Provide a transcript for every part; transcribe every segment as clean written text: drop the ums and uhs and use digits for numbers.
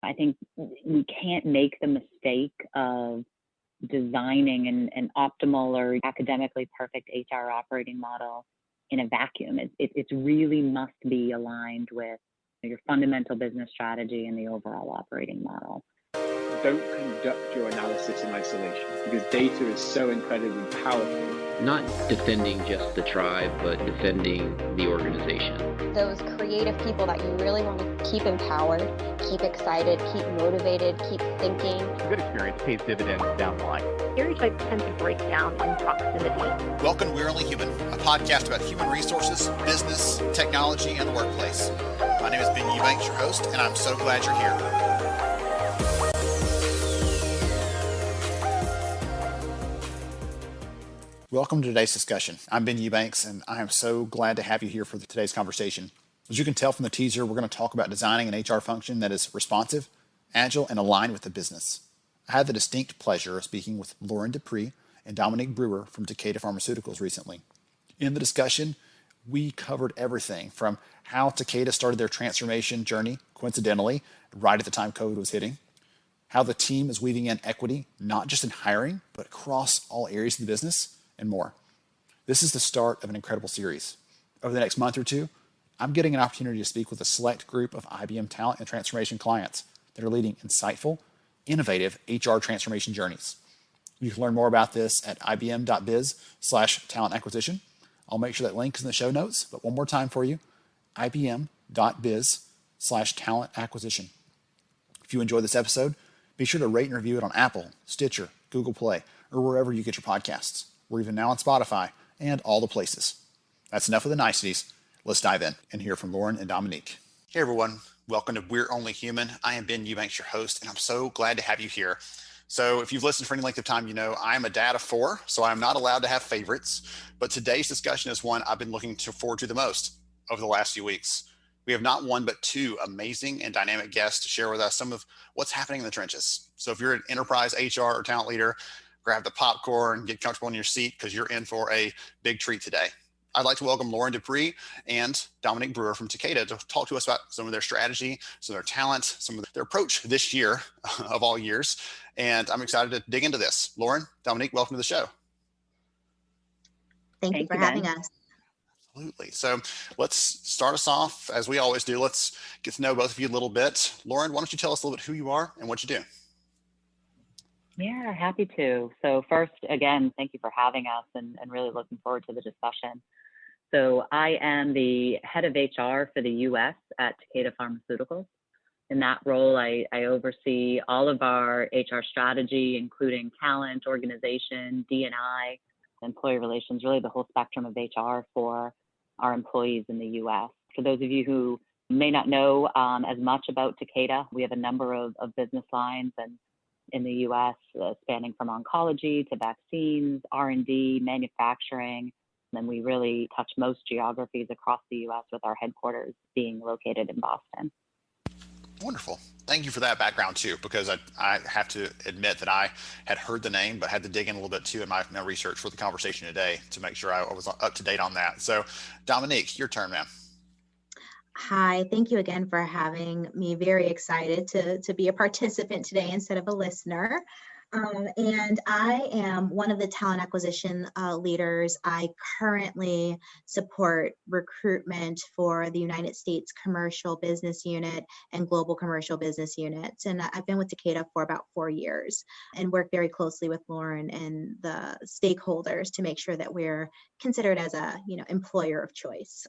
I think we can't make the mistake of designing an optimal or academically perfect HR operating model in a vacuum. It really must be aligned with your fundamental business strategy and the overall operating model. Don't conduct your analysis in isolation because data is so incredibly powerful. Not defending just the tribe, but defending the organization. Those creative people that you really want to keep empowered, keep excited, keep motivated, keep thinking. A good experience pays dividends down the line. Stereotypes tend to break down in proximity. Welcome to We're Only Human, a podcast about human resources, business, technology, and the workplace. My name is Ben Eubanks, your host, and I'm so glad you're here. Welcome to today's discussion. I'm Ben Eubanks, and I am so glad to have you here for today's conversation. As you can tell from the teaser, we're going to talk about designing an HR function that is responsive, agile, and aligned with the business. I had the distinct pleasure of speaking with Lauren Duprey and Dominique Brewer from Takeda Pharmaceuticals recently. In the discussion, we covered everything from how Takeda started their transformation journey, coincidentally, right at the time COVID was hitting, how the team is weaving in equity, not just in hiring, but across all areas of the business, and more. This is the start of an incredible series. Over the next month or two, I'm getting an opportunity to speak with a select group of IBM Talent and Transformation clients that are leading insightful, innovative HR transformation journeys. You can learn more about this at ibm.biz/talent acquisition. I'll make sure that link is in the show notes, but one more time for you, ibm.biz/talent acquisition. If you enjoyed this episode, be sure to rate and review it on Apple, Stitcher, Google Play, or wherever you get your podcasts. We're even now on Spotify and all the places. That's enough of the niceties. Let's dive in and hear from Lauren and Dominique. Hey everyone, welcome to We're Only Human. I am Ben Eubanks, your host, and I'm so glad to have you here. So if you've listened for any length of time, you know I'm a dad of 4, so I'm not allowed to have favorites. But today's discussion is one I've been looking forward to the most over the last few weeks. We have not one, but 2 amazing and dynamic guests to share with us some of what's happening in the trenches. So if you're an enterprise HR or talent leader, grab the popcorn, get comfortable in your seat because you're in for a big treat today. I'd like to welcome Lauren Duprey and Dominique Brewer from Takeda to talk to us about some of their strategy, some of their talent, some of their approach this year of all years. And I'm excited to dig into this. Lauren, Dominique, welcome to the show. Thank you for having us. Absolutely. So let's start us off, as we always do. Let's get to know both of you a little bit. Lauren, why don't you tell us a little bit who you are and what you do? Yeah, happy to. So first, again, thank you for having us and really looking forward to the discussion. So I am the head of HR for the US at Takeda Pharmaceuticals. In that role, I oversee all of our HR strategy, including talent, organization, D&I, employee relations, really the whole spectrum of HR for our employees in the US. For those of you who may not know as much about Takeda, we have a number of business lines and in the U.S., spanning from oncology to vaccines, R&D, manufacturing. And then we really touch most geographies across the U.S. with our headquarters being located in Boston. Wonderful. Thank you for that background too, because I have to admit that I had heard the name, but had to dig in a little bit too in my research for the conversation today to make sure I was up to date on that. So Dominique, your turn, ma'am. Hi, thank you again for having me. Very excited to be a participant today instead of a listener. And I am one of the talent acquisition leaders. I currently support recruitment for the United States Commercial Business Unit and Global Commercial Business Units. And I've been with Takeda for about 4 years and work very closely with Lauren and the stakeholders to make sure that we're considered as a employer of choice.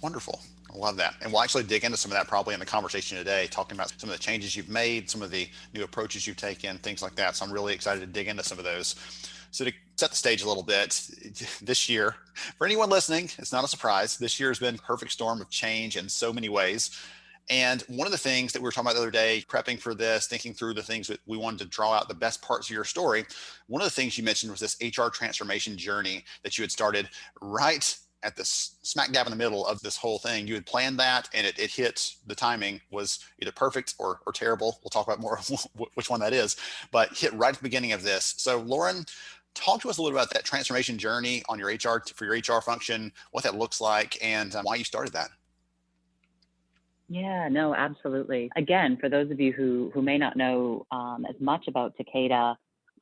Wonderful. I love that. And we'll actually dig into some of that probably in the conversation today, talking about some of the changes you've made, some of the new approaches you've taken, things like that. So I'm really excited to dig into some of those. So to set the stage a little bit, this year, for anyone listening, it's not a surprise. This year has been a perfect storm of change in so many ways. And one of the things that we were talking about the other day, prepping for this, thinking through the things that we wanted to draw out the best parts of your story, one of the things you mentioned was this HR transformation journey that you had started right at the smack dab in the middle of this whole thing. You had planned that and it hit, the timing was either perfect or terrible. We'll talk about more which one that is, but hit right at the beginning of this. So Lauren, talk to us a little about that transformation journey on your HR, for your HR function, what that looks like and why you started that. Yeah, no, absolutely. Again, for those of you who may not know as much about Takeda,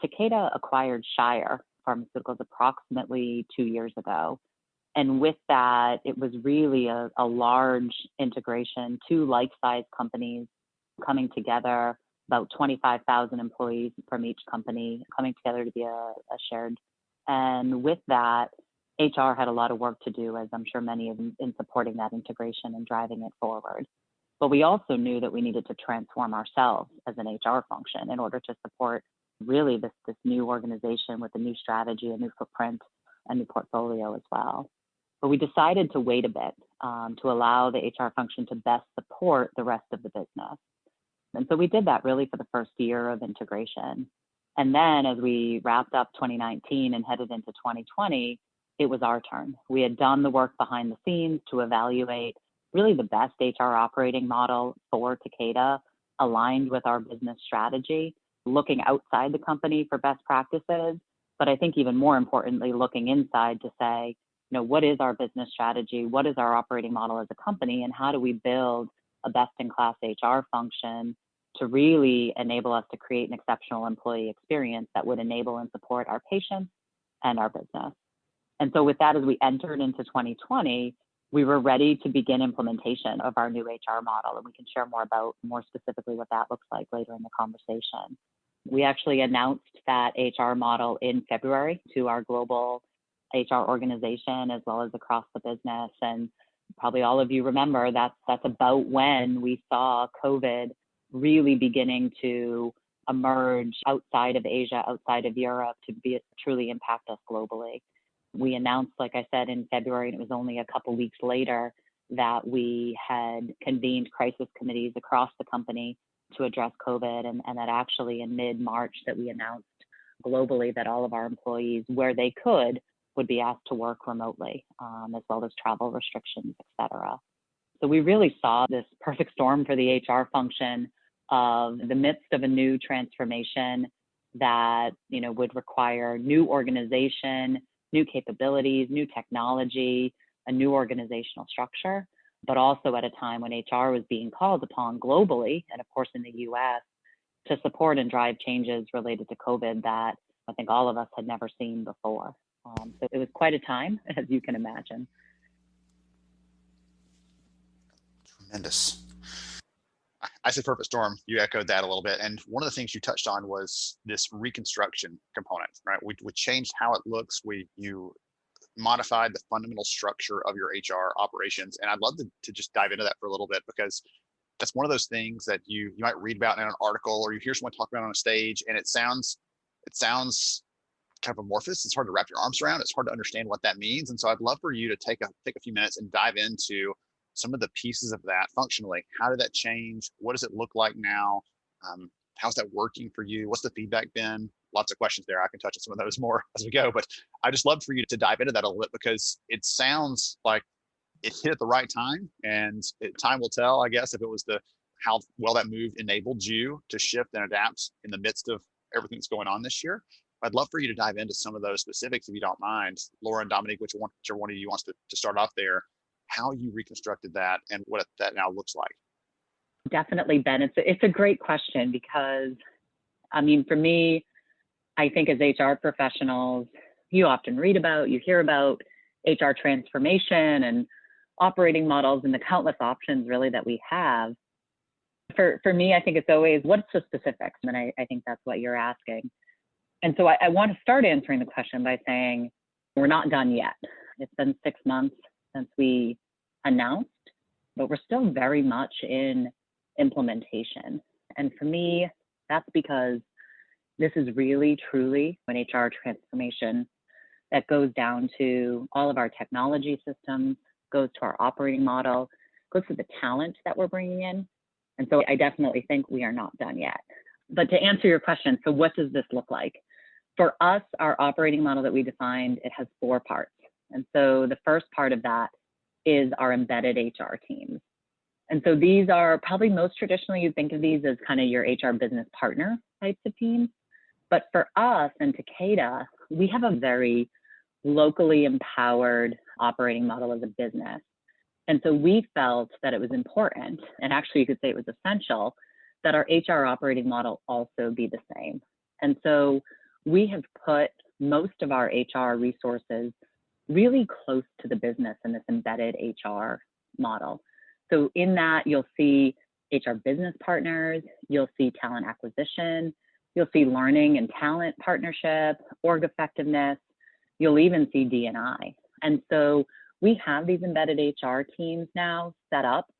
Takeda acquired Shire Pharmaceuticals approximately 2 years ago. And with that, it was really a large integration, two like-sized companies coming together, about 25,000 employees from each company coming together to be a shared. And with that, HR had a lot of work to do, as I'm sure many of them, in supporting that integration and driving it forward. But we also knew that we needed to transform ourselves as an HR function in order to support really this new organization with a new strategy, a new footprint, a new portfolio as well. But we decided to wait a bit to allow the HR function to best support the rest of the business. And so we did that really for the first year of integration. And then as we wrapped up 2019 and headed into 2020, it was our turn. We had done the work behind the scenes to evaluate really the best HR operating model for Takeda, aligned with our business strategy, looking outside the company for best practices, but I think even more importantly, looking inside to say, what is our business strategy? What is our operating model as a company? And how do we build a best-in-class HR function to really enable us to create an exceptional employee experience that would enable and support our patients and our business? And so with that, as we entered into 2020, we were ready to begin implementation of our new HR model. And we can share more specifically what that looks like later in the conversation. We actually announced that HR model in February to our global HR organization, as well as across the business. And probably all of you remember that's about when we saw COVID really beginning to emerge outside of Asia, outside of Europe, to truly impact us globally. We announced, like I said, in February, and it was only a couple weeks later that we had convened crisis committees across the company to address COVID, and that actually in mid-March that we announced globally that all of our employees, where they could, would be asked to work remotely, as well as travel restrictions, et cetera. So we really saw this perfect storm for the HR function of the midst of a new transformation that would require new organization, new capabilities, new technology, a new organizational structure, but also at a time when HR was being called upon globally, and of course in the US, to support and drive changes related to COVID that I think all of us had never seen before. So it was quite a time, as you can imagine. Tremendous. I said perfect storm. You echoed that a little bit. And one of the things you touched on was this reconstruction component, right? We changed how it looks. You modified the fundamental structure of your HR operations. And I'd love to just dive into that for a little bit, because that's one of those things that you might read about in an article, or you hear someone talk about on a stage, and it sounds kind of amorphous. It's hard to wrap your arms around. It's hard to understand what that means. And so I'd love for you to take a few minutes and dive into some of the pieces of that functionally. How did that change? What does it look like now? How's that working for you? What's the feedback been? Lots of questions there. I can touch on some of those more as we go, but I just love for you to dive into that a little bit, because it sounds like it hit at the right time, and time will tell, I guess, if it was how well that move enabled you to shift and adapt in the midst of everything that's going on this year. I'd love for you to dive into some of those specifics, if you don't mind. Laura and Dominique, whichever one of you wants to start off there, how you reconstructed that and what that now looks like. Definitely, Ben. It's a great question, because, for me, I think as HR professionals, you often read about, you hear about HR transformation and operating models and the countless options really that we have. For me, I think it's always, what's the specifics? And I think that's what you're asking. And so I want to start answering the question by saying, we're not done yet. It's been 6 months since we announced, but we're still very much in implementation. And for me, that's because this is really, truly an HR transformation that goes down to all of our technology systems, goes to our operating model, goes to the talent that we're bringing in. And so I definitely think we are not done yet. But to answer your question, so what does this look like? For us, our operating model that we defined, it has 4 parts. And so the first part of that is our embedded HR teams. And so these are probably most traditionally, you think of these as kind of your HR business partner types of teams. But for us and Takeda, we have a very locally empowered operating model as a business. And so we felt that it was important, and actually you could say it was essential, that our HR operating model also be the same. And so we have put most of our HR resources really close to the business in this embedded HR model. So in that, you'll see HR business partners, you'll see talent acquisition, you'll see learning and talent partnership, org effectiveness, you'll even see D&I. And so we have these embedded HR teams now set up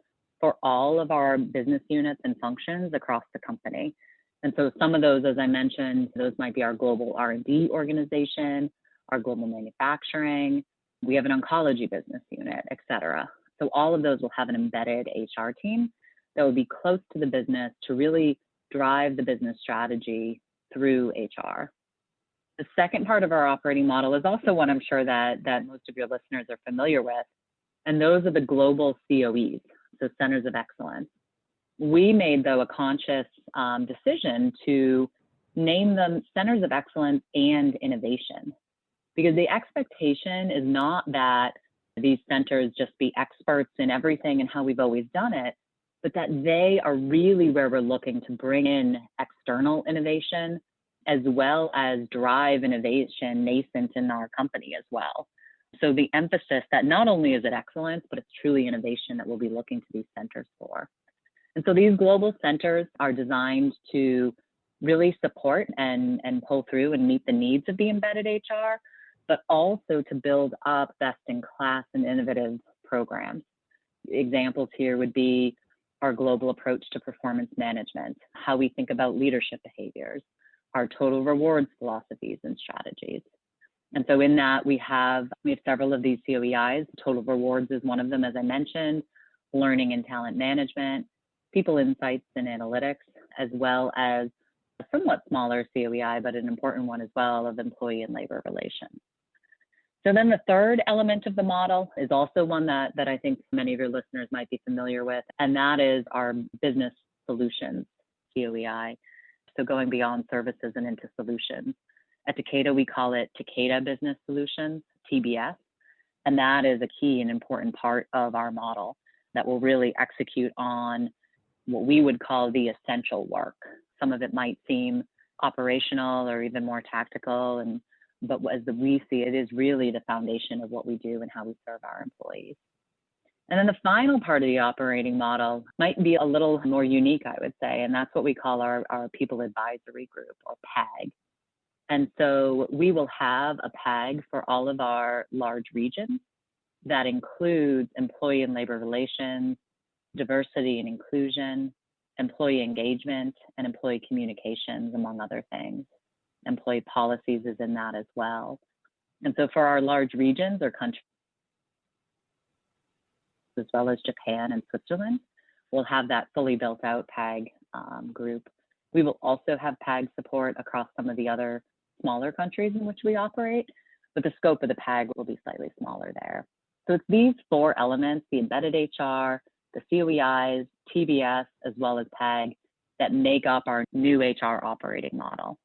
for all of our business units and functions across the company. And so some of those, as I mentioned, those might be our global R&D organization, our global manufacturing, we have an oncology business unit, et cetera. So all of those will have an embedded HR team that will be close to the business to really drive the business strategy through HR. The second part of our operating model is also one I'm sure that most of your listeners are familiar with, and those are the global COEs, so centers of excellence. We made, though, a conscious decision to name them centers of excellence and innovation, because the expectation is not that these centers just be experts in everything and how we've always done it, but that they are really where we're looking to bring in external innovation as well as drive innovation nascent in our company as well. So the emphasis that not only is it excellence, but it's truly innovation that we'll be looking to these centers for. And so these global centers are designed to really support and pull through and meet the needs of the embedded HR, but also to build up best-in-class and innovative programs. Examples here would be our global approach to performance management, how we think about leadership behaviors, our total rewards philosophies and strategies. And so in that, we have several of these COEIs. Total rewards is one of them, as I mentioned, learning and talent management, people insights and analytics, as well as a somewhat smaller COEI, but an important one as well, of employee and labor relations. So then the third element of the model is also one that I think many of your listeners might be familiar with, and that is our business solutions COEI. So going beyond services and into solutions. At Takeda, we call it Takeda Business Solutions, TBS, and that is a key and important part of our model that will really execute on what we would call the essential work. Some of it might seem operational or even more tactical, but as we see it, is really the foundation of what we do and how we serve our employees. And then the final part of the operating model might be a little more unique, I would say, and that's what we call our People Advisory Group, or PAG. And so we will have a PAG for all of our large regions that includes employee and labor relations, diversity and inclusion, employee engagement, and employee communications, among other things. Employee policies is in that as well. And so for our large regions or countries, as well as Japan and Switzerland, we'll have that fully built out PAG group. We will also have PAG support across some of the other smaller countries in which we operate, but the scope of the PAG will be slightly smaller there. So it's these four elements, the embedded HR, the COEIs, TBS, as well as PAG, that make up our new HR operating model.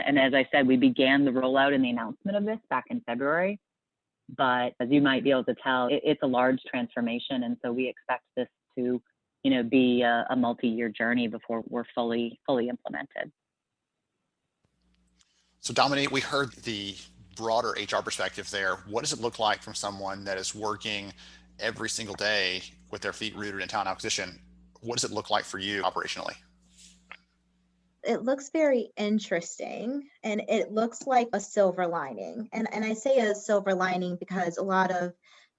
And as I said, we began the rollout and the announcement of this back in February, but as you might be able to tell, it's a large transformation. And so we expect this to, be a multi-year journey before we're fully implemented. So Dominique, we heard the broader HR perspective there. What does it look like from someone that is working every single day with their feet rooted in talent acquisition? What does it look like for you operationally? It looks very interesting, and it looks like a silver lining. And I say a silver lining because a lot of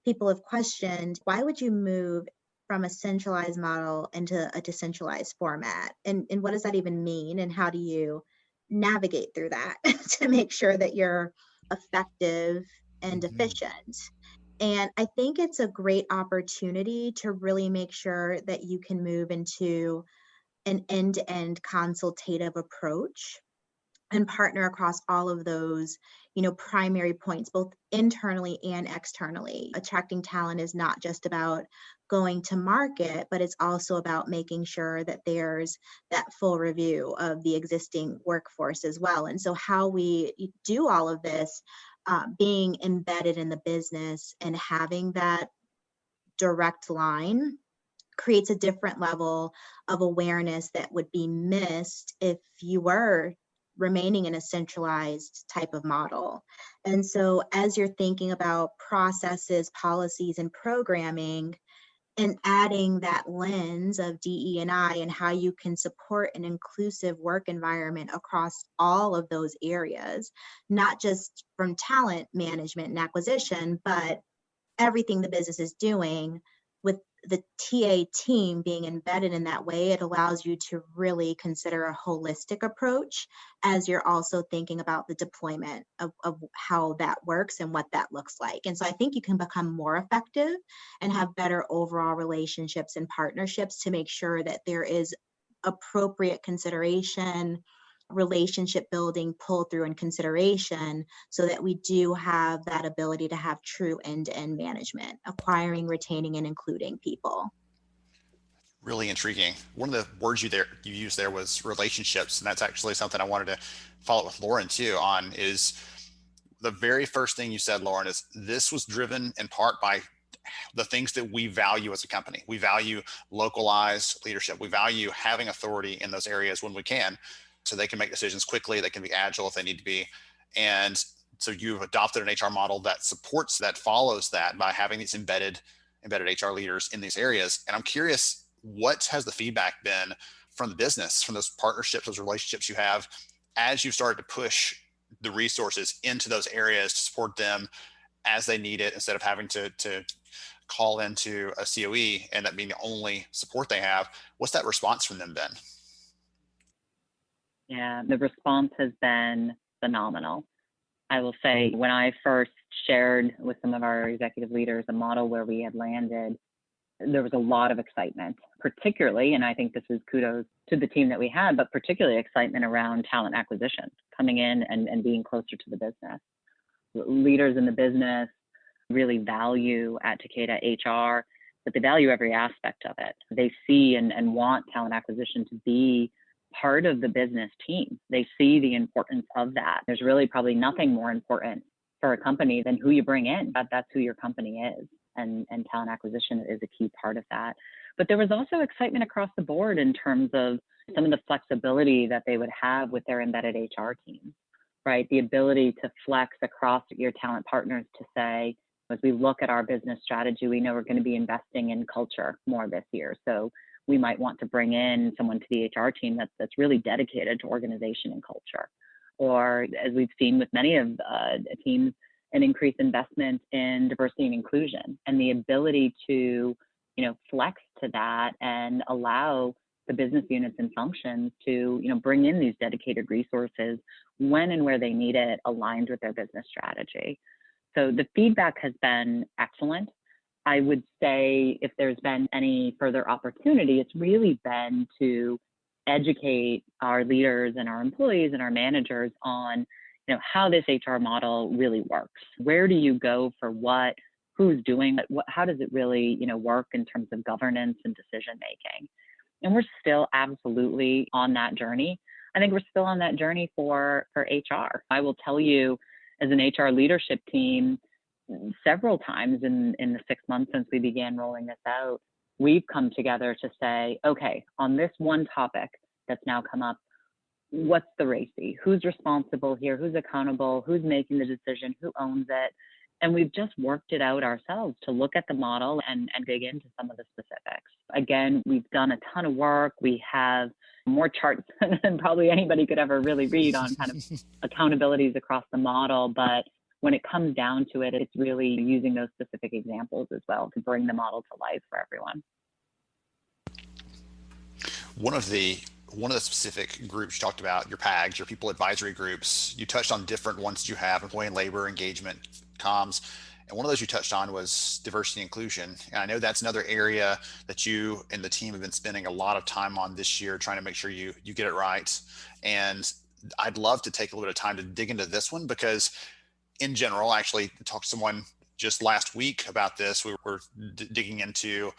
people have questioned, why would you move from a centralized model into a decentralized format? And what does that even mean? And how do you navigate through that to make sure that you're effective and efficient? And I think it's a great opportunity to really make sure that you can move into an end-to-end consultative approach and partner across all of those, primary points, both internally and externally. Attracting talent is not just about going to market, but it's also about making sure that there's that full review of the existing workforce as well. And so how we do all of this, being embedded in the business and having that direct line creates a different level of awareness that would be missed if you were remaining in a centralized type of model. And so as you're thinking about processes, policies, and programming, and adding that lens of DE&I and how you can support an inclusive work environment across all of those areas, not just from talent management and acquisition, but everything the business is doing. With the TA team being embedded in that way, it allows you to really consider a holistic approach as you're also thinking about the deployment of how that works and what that looks like. And so I think you can become more effective and have better overall relationships and partnerships to make sure that there is appropriate consideration, relationship building, pull through, and consideration, so that we do have that ability to have true end-to-end management, acquiring, retaining, and including people. Really intriguing. One of the words you used there was relationships, and that's actually something I wanted to follow up with Lauren too on. Is the very first thing you said, Lauren, is this was driven in part by the things that we value as a company. We value localized leadership. We value having authority in those areas when we can, so they can make decisions quickly. They can be agile if they need to be. And so you've adopted an HR model that supports that, follows that by having these embedded HR leaders in these areas. And I'm curious, what has the feedback been from the business, from those partnerships, those relationships you have, as you started to push the resources into those areas to support them as they need it, instead of having to call into a COE and that being the only support they have? What's that response from them been? Yeah, the response has been phenomenal. I will say, when I first shared with some of our executive leaders a model where we had landed, there was a lot of excitement, particularly, and I think this is kudos to the team that we had, but particularly excitement around talent acquisition, coming in and being closer to the business. Leaders in the business really value at Takeda HR, but they value every aspect of it. They see and want talent acquisition to be part of the business team. They see the importance of that. There's really probably nothing more important for a company than who you bring in. That's who your company is. And talent acquisition is a key part of that. But there was also excitement across the board in terms of some of the flexibility that they would have with their embedded HR teams, right? The ability to flex across your talent partners to say, as we look at our business strategy, we know we're going to be investing in culture more this year. So we might want to bring in someone to the HR team that's really dedicated to organization and culture. Or, as we've seen with many of the teams, an increased investment in diversity and inclusion, and the ability to, flex to that and allow the business units and functions to, bring in these dedicated resources when and where they need it, aligned with their business strategy. So the feedback has been excellent. I would say if there's been any further opportunity, it's really been to educate our leaders and our employees and our managers on, how this HR model really works. Where do you go for what? Who's doing it? How does it really, work in terms of governance and decision making? And we're still absolutely on that journey. I think we're still on that journey for HR. I will tell you, as an HR leadership team, several times in the 6 months since we began rolling this out, we've come together to say, okay, on this one topic that's now come up, what's the RACI? Who's responsible here? Who's accountable? Who's making the decision? Who owns it? And we've just worked it out ourselves to look at the model and dig into some of the specifics. Again, we've done a ton of work. We have more charts than probably anybody could ever really read on kind of accountabilities across the model. But when it comes down to it, it's really using those specific examples as well to bring the model to life for everyone. One of the specific groups you talked about, your PAGs, your people advisory groups, you touched on different ones that you have: employee and labor, engagement, comms. And one of those you touched on was diversity and inclusion. And I know that's another area that you and the team have been spending a lot of time on this year, trying to make sure you get it right. And I'd love to take a little bit of time to dig into this one, because in general, I actually talked to someone just last week about this. We were digging into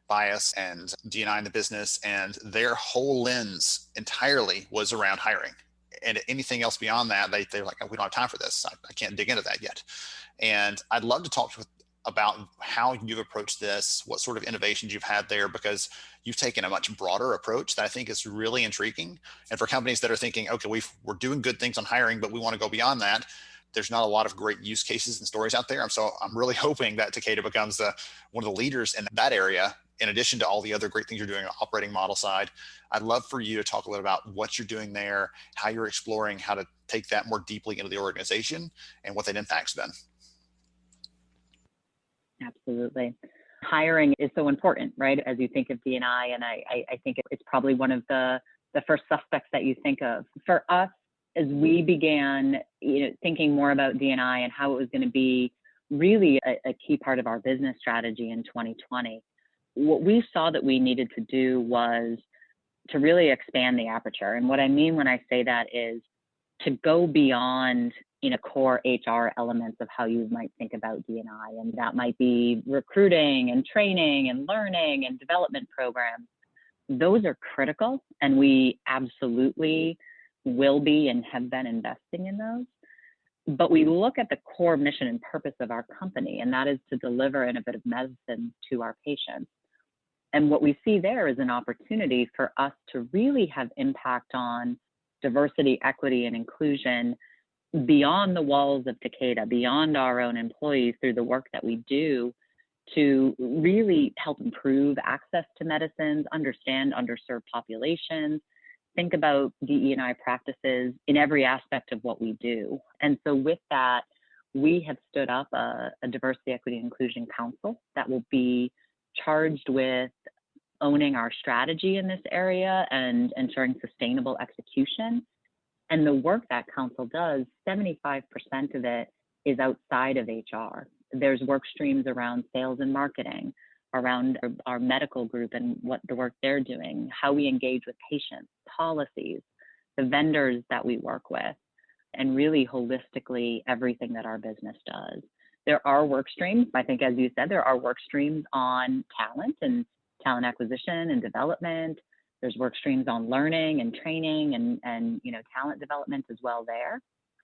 bias and D&I in the business, and their whole lens entirely was around hiring. And anything else beyond that, they're like, we don't have time for this. I can't dig into that yet. And I'd love to talk about how you've approached this, what sort of innovations you've had there, because you've taken a much broader approach that I think is really intriguing. And for companies that are thinking, okay, we're doing good things on hiring, but we want to go beyond that, there's not a lot of great use cases and stories out there. And so I'm really hoping that Takeda becomes one of the leaders in that area, in addition to all the other great things you're doing on the operating model side. I'd love for you to talk a little about what you're doing there, how you're exploring how to take that more deeply into the organization, and what that impact's been. Absolutely. Hiring is so important, right? As you think of D&I, and I think it's probably one of the first suspects that you think of. For us, as we began thinking more about D&I and how it was going to be really a key part of our business strategy in 2020, what we saw that we needed to do was to really expand the aperture. And what I mean when I say that is to go beyond core HR elements of how you might think about D&I. And that might be recruiting and training and learning and development programs. Those are critical, and we absolutely will be and have been investing in those. But we look at the core mission and purpose of our company, and that is to deliver innovative medicine to our patients. And what we see there is an opportunity for us to really have impact on diversity, equity, and inclusion beyond the walls of Takeda, beyond our own employees, through the work that we do to really help improve access to medicines, understand underserved populations, think about DE&I practices in every aspect of what we do. And so with that, we have stood up a Diversity, Equity, and Inclusion Council that will be charged with owning our strategy in this area and ensuring sustainable execution. And the work that council does, 75% of it is outside of HR. There's work streams around sales and marketing, around our medical group and what the work they're doing, how we engage with patients, policies, the vendors that we work with, and really holistically everything that our business does. There are work streams, I think, as you said, there are work streams on talent and talent acquisition and development. There's work streams on learning and training and talent development as well there.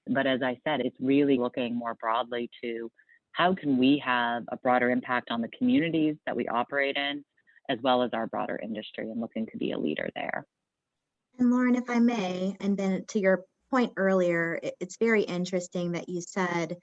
But as I said, it's really looking more broadly to how can we have a broader impact on the communities that we operate in, as well as our broader industry, and looking to be a leader there. And Lauren, if I may, and then to your point earlier, it's very interesting that you said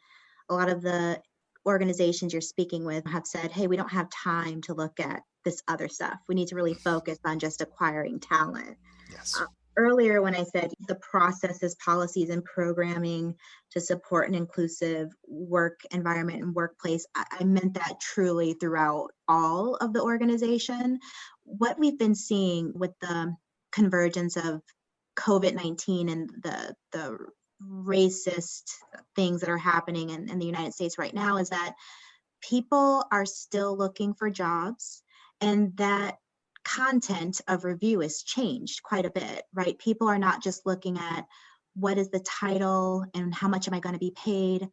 a lot of the organizations you're speaking with have said, hey, we don't have time to look at this other stuff. We need to really focus on just acquiring talent. Yes. Earlier, when I said the processes, policies, and programming to support an inclusive work environment and workplace, I meant that truly throughout all of the organization. What we've been seeing with the convergence of COVID-19 and the racist things that are happening in the United States right now is that people are still looking for jobs, and that content of review has changed quite a bit, right? People are not just looking at what is the title and how much am I going to be paid,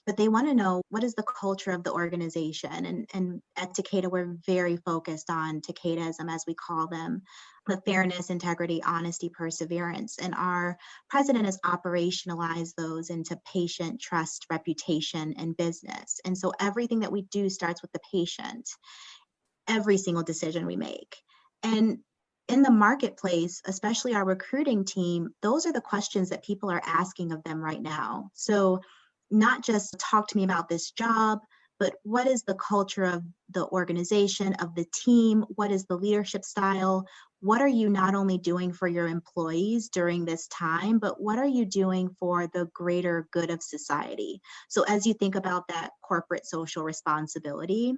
but they want to know what is the culture of the organization. And at Takeda, we're very focused on Takedaism, as we call them, the fairness, integrity, honesty, perseverance. And our president has operationalized those into patient, trust, reputation, and business. And so everything that we do starts with the patient, every single decision we make. And in the marketplace, especially our recruiting team, those are the questions that people are asking of them right now. So not just talk to me about this job, but what is the culture of the organization, of the team? What is the leadership style? What are you not only doing for your employees during this time, but what are you doing for the greater good of society? So as you think about that corporate social responsibility,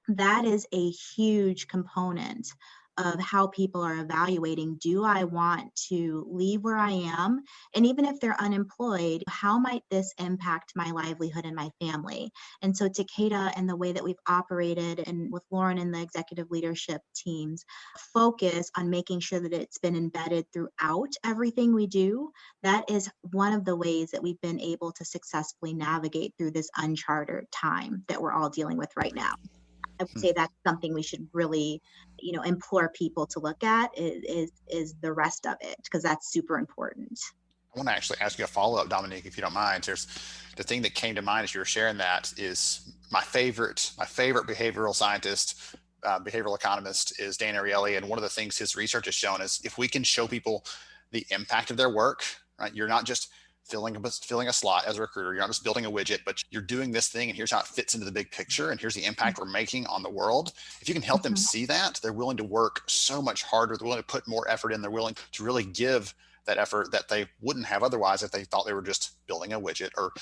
that is a huge component of how people are evaluating, do I want to leave where I am? And even if they're unemployed, how might this impact my livelihood and my family? And so Takeda and the way that we've operated, and with Lauren and the executive leadership teams, focus on making sure that it's been embedded throughout everything we do. That is one of the ways that we've been able to successfully navigate through this uncharted time that we're all dealing with right now. I would say that's something we should really, implore people to look at is the rest of it, because that's super important. I want to actually ask you a follow-up, Dominique, if you don't mind. There's the thing that came to mind as you were sharing that is my favorite behavioral scientist, behavioral economist is Dan Ariely. And one of the things his research has shown is if we can show people the impact of their work, right? You're not just filling a slot as a recruiter. You're not just building a widget, but you're doing this thing and here's how it fits into the big picture. And here's the impact we're making on the world. If you can help them see that, they're willing to work so much harder. They're willing to put more effort in. They're willing to really give that effort that they wouldn't have otherwise if they thought they were just building a widget or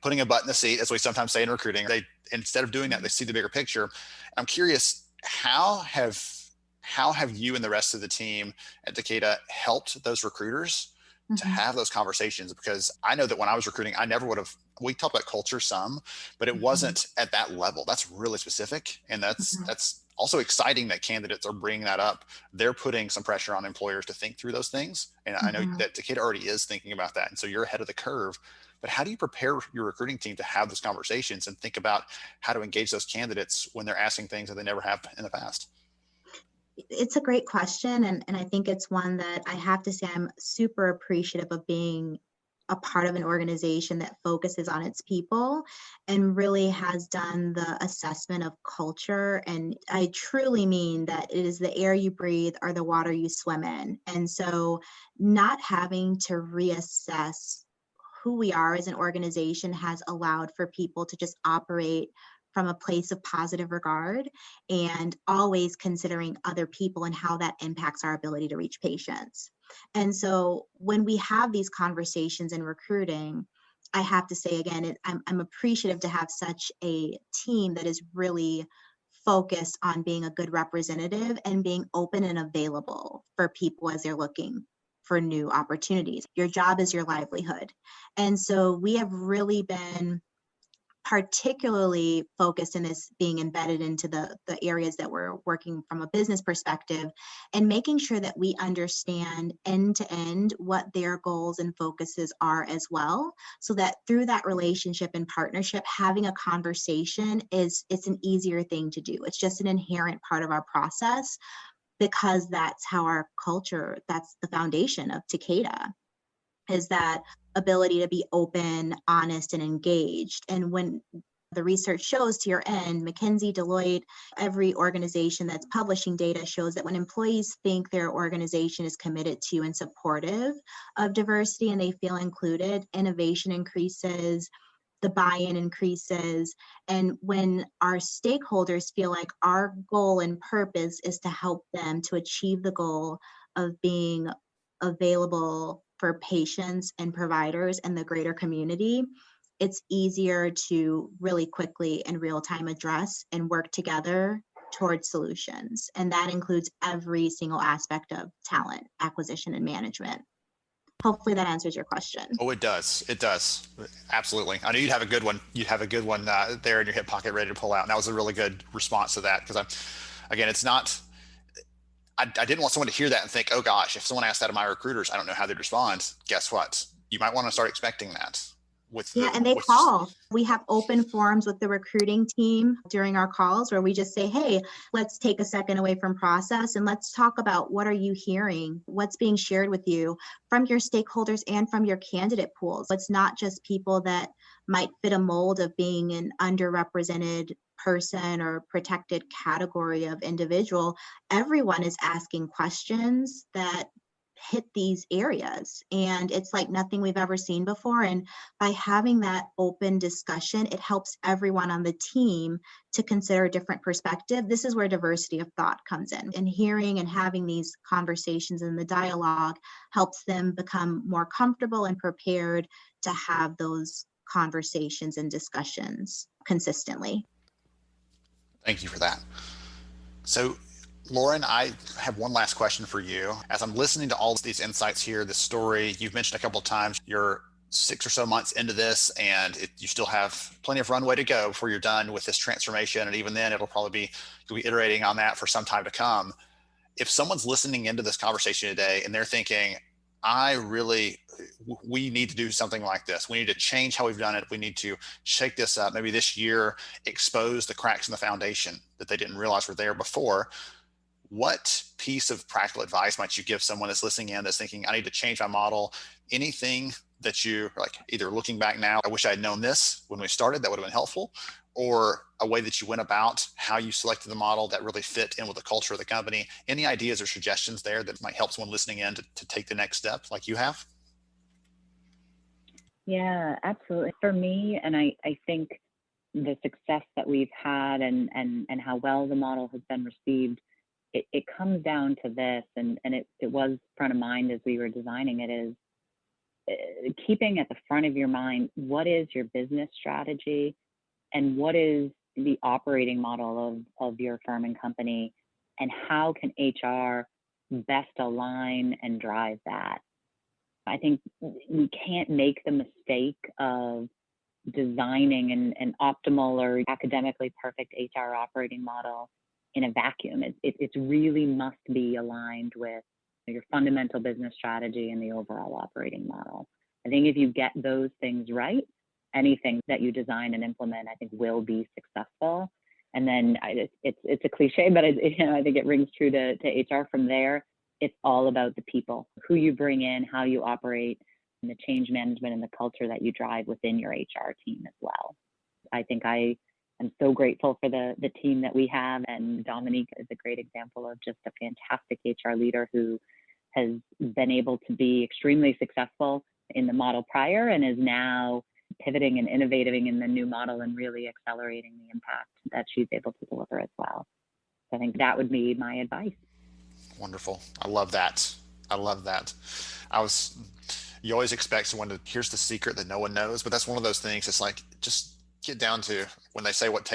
putting a butt in the seat, as we sometimes say in recruiting. They, instead of doing that, they see the bigger picture. I'm curious, how have you and the rest of the team at Takeda helped those recruiters to have those conversations? Because I know that when I was recruiting, I never would have, we talked about culture some, but it wasn't at that level. That's really specific. And that's also exciting that candidates are bringing that up. They're putting some pressure on employers to think through those things. And I know that Takeda already is thinking about that. And so you're ahead of the curve. But how do you prepare your recruiting team to have those conversations and think about how to engage those candidates when they're asking things that they never have in the past? It's a great question. And I think it's one that I have to say I'm super appreciative of being a part of an organization that focuses on its people and really has done the assessment of culture. And I truly mean that it is the air you breathe or the water you swim in. And so not having to reassess who we are as an organization has allowed for people to just operate from a place of positive regard and always considering other people and how that impacts our ability to reach patients. And so when we have these conversations in recruiting, I have to say again, I'm appreciative to have such a team that is really focused on being a good representative and being open and available for people as they're looking for new opportunities. Your job is your livelihood. And so we have really been particularly focused in this being embedded into the areas that we're working from a business perspective and making sure that we understand end to end what their goals and focuses are as well, so that through that relationship and partnership, having a conversation it's an easier thing to do. It's just an inherent part of our process because that's how our culture, that's the foundation of Takeda, is that ability to be open, honest, and engaged. And when the research shows, to your end, McKinsey, Deloitte, every organization that's publishing data shows that when employees think their organization is committed to and supportive of diversity and they feel included, innovation increases, the buy-in increases. And when our stakeholders feel like our goal and purpose is to help them to achieve the goal of being available for patients and providers and the greater community, it's easier to really quickly and real time address and work together towards solutions. And that includes every single aspect of talent acquisition and management. Hopefully that answers your question. Oh, it does. It does. Absolutely. I knew you'd have a good one. You'd have a good one there in your hip pocket ready to pull out. And that was a really good response to that. Because again, it's not, I didn't want someone to hear that and think, oh gosh, if someone asked that of my recruiters, I don't know how they'd respond. Guess what? You might want to start expecting that. And they call. We have open forums with the recruiting team during our calls where we just say, hey, let's take a second away from process and let's talk about what are you hearing? What's being shared with you from your stakeholders and from your candidate pools? It's not just people that might fit a mold of being an underrepresented person or protected category of individual. Everyone is asking questions that hit these areas, and it's like nothing we've ever seen before. And by having that open discussion, it helps everyone on the team to consider a different perspective. This is where diversity of thought comes in, and hearing and having these conversations and the dialogue helps them become more comfortable and prepared to have those conversations and discussions consistently. Thank you for that. So Lauren, I have one last question for you. As I'm listening to all of these insights here, this story, you've mentioned a couple of times you're 6 or so months into this and you still have plenty of runway to go before you're done with this transformation. And even then you'll be iterating on that for some time to come. If someone's listening into this conversation today and they're thinking, we need to do something like this. We need to change how we've done it. We need to shake this up. Maybe this year expose the cracks in the foundation that they didn't realize were there before. what piece of practical advice might you give someone that's listening in, that's thinking, I need to change my model? Anything that you like, either looking back now, I wish I had known this when we started, that would have been helpful, or a way that you went about how you selected the model that really fit in with the culture of the company? Any ideas or suggestions there that might help someone listening in to take the next step like you have? Yeah, absolutely. For me, and I think the success that we've had and how well the model has been received, it comes down to this, and it was front of mind as we were designing it, is keeping at the front of your mind, what is your business strategy and what is the operating model of your firm and company, and how can HR best align and drive that? I think we can't make the mistake of designing an optimal or academically perfect HR operating model in a vacuum. It really must be aligned with your fundamental business strategy and the overall operating model. I think if you get those things right, anything that you design and implement, I think will be successful. And then it's a cliche, but I think it rings true to HR from there. It's all about the people, who you bring in, how you operate, and the change management and the culture that you drive within your HR team as well. I think I am so grateful for the team that we have, and Dominique is a great example of just a fantastic HR leader who has been able to be extremely successful in the model prior and is now pivoting and innovating in the new model and really accelerating the impact that she's able to deliver as well. So I think that would be my advice. Wonderful. I love that. I love that. You always expect someone to, here's the secret that no one knows, but that's one of those things. It's like, just get down to when they say what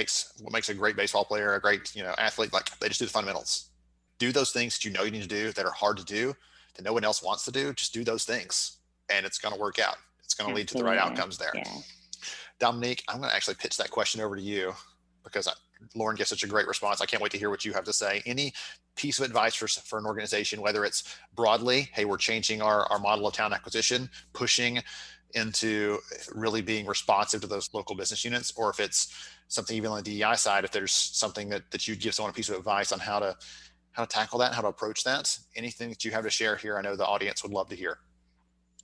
makes a great baseball player, a great, athlete, like they just do the fundamentals. Do those things that you need to do that are hard to do, that no one else wants to do. Just do those things and it's going to work out. It's going to lead to the right outcomes there. Yeah. Dominique, I'm going to actually pitch that question over to you because Lauren gives such a great response. I can't wait to hear what you have to say. Any piece of advice for an organization, whether it's broadly, hey, we're changing our model of talent acquisition, pushing into really being responsive to those local business units, or if it's something even on the DEI side, if there's something that you'd give someone a piece of advice on how to tackle that, how to approach that, anything that you have to share here, I know the audience would love to hear.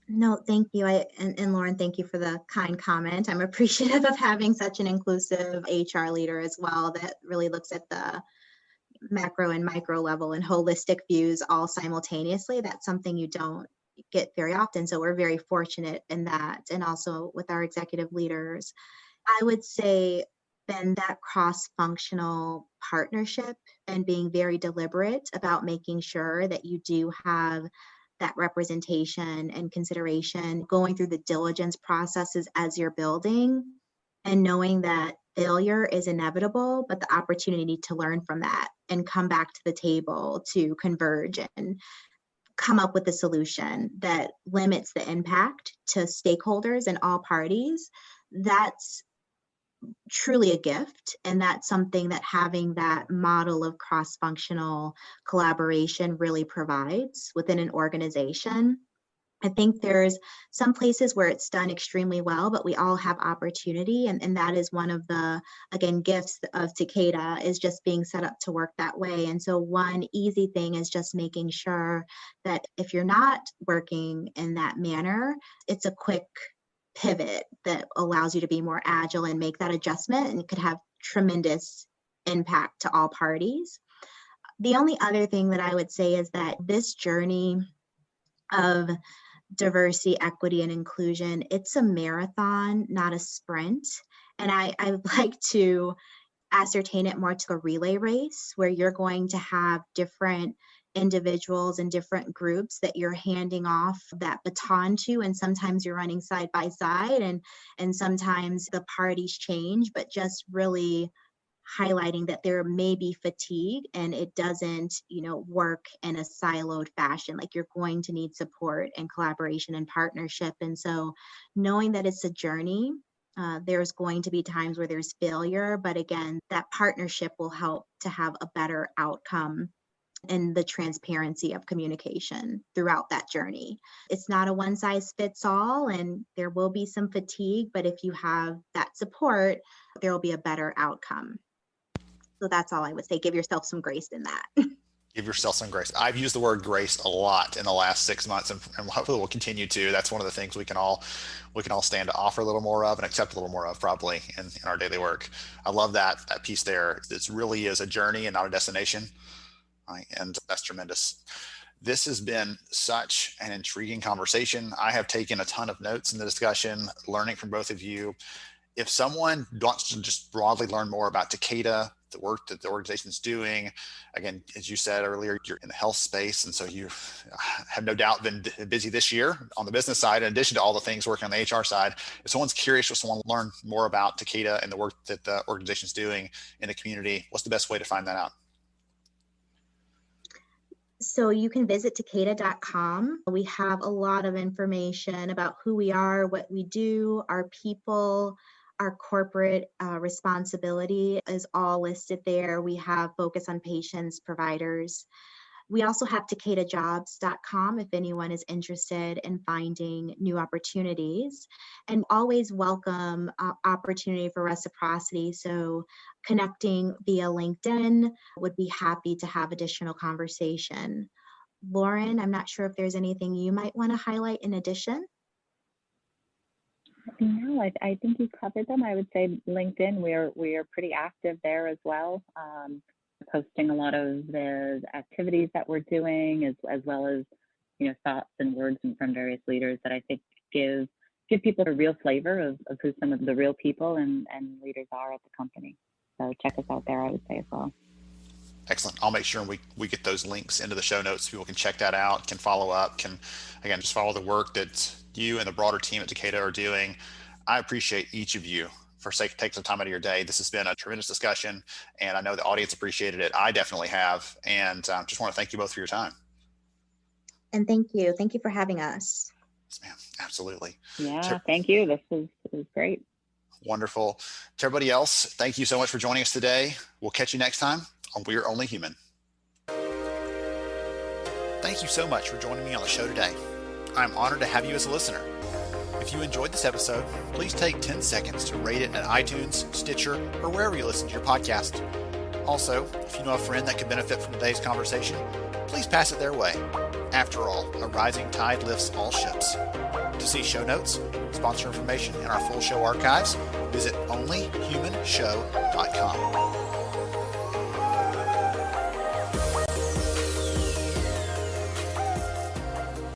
No, thank you. And Lauren, thank you for the kind comment. I'm appreciative of having such an inclusive HR leader as well that really looks at the macro and micro level and holistic views all simultaneously. That's something you don't get very often. So we're very fortunate in that. And also with our executive leaders, I would say then that cross-functional partnership and being very deliberate about making sure that you do have that representation and consideration, going through the diligence processes as you're building, and knowing that failure is inevitable, but the opportunity to learn from that and come back to the table to converge and come up with a solution that limits the impact to stakeholders and all parties. That's truly a gift. And that's something that having that model of cross-functional collaboration really provides within an organization. I think there's some places where it's done extremely well, but we all have opportunity. And that is one of the, again, gifts of Takeda, is just being set up to work that way. And so one easy thing is just making sure that if you're not working in that manner, it's a quick pivot that allows you to be more agile and make that adjustment, and it could have tremendous impact to all parties. The only other thing that I would say is that this journey of diversity, equity, and inclusion, it's a marathon, not a sprint. And I like to ascertain it more to a relay race, where you're going to have different individuals and different groups that you're handing off that baton to, and sometimes you're running side by side, and sometimes the parties change, but just really highlighting that there may be fatigue and it doesn't, work in a siloed fashion. Like, you're going to need support and collaboration and partnership. And so knowing that it's a journey, there's going to be times where there's failure, but again, that partnership will help to have a better outcome and the transparency of communication throughout that journey. It's not a one size fits all, and there will be some fatigue, but if you have that support, there will be a better outcome. So that's all I would say. Give yourself some grace in that. Give yourself some grace. I've used the word grace a lot in the last 6 months, and hopefully we'll continue to. That's one of the things we can all stand to offer a little more of and accept a little more of, probably in our daily work. I love that piece there. This really is a journey and not a destination, right? And that's tremendous. This has been such an intriguing conversation. I have taken a ton of notes in the discussion, learning from both of you. If someone wants to just broadly learn more about Takeda, the work that the organization is doing, again, as you said earlier, you're in the health space, and so you have no doubt been busy this year on the business side, in addition to all the things working on the HR side. If someone's curious or someone learn more about Takeda and the work that the organization is doing in the community, what's the best way to find that out? So you can visit takeda.com. We have a lot of information about who we are, what we do, our people, our corporate responsibility is all listed there. We have focus on patients, providers. We also have takedajobs.com if anyone is interested in finding new opportunities, and always welcome opportunity for reciprocity. So connecting via LinkedIn, would be happy to have additional conversation. Lauren, I'm not sure if there's anything you might want to highlight in addition. No, I think you covered them. I would say LinkedIn, we are pretty active there as well, posting a lot of the activities that we're doing, as well as, you know, thoughts and words from various leaders that I think give people a real flavor of who some of the real people and leaders are at the company. So check us out there, I would say, as well. Excellent. I'll make sure we get those links into the show notes. People can check that out, can follow up, can, again, just follow the work that you and the broader team at Takeda are doing. I appreciate each of you for taking some time out of your day. This has been a tremendous discussion, and I know the audience appreciated it. I definitely have, and just want to thank you both for your time. And thank you. Thank you for having us. Yes, ma'am. Absolutely. Yeah, thank you. This was great. Wonderful. To everybody else, thank you so much for joining us today. We'll catch you next time on We're Only Human. Thank you so much for joining me on the show today. I'm honored to have you as a listener. If you enjoyed this episode, please take 10 seconds to rate it at iTunes, Stitcher, or wherever you listen to your podcast. Also, if you know a friend that could benefit from today's conversation, please pass it their way. After all, a rising tide lifts all ships. To see show notes, sponsor information, and our full show archives, visit onlyhumanshow.com.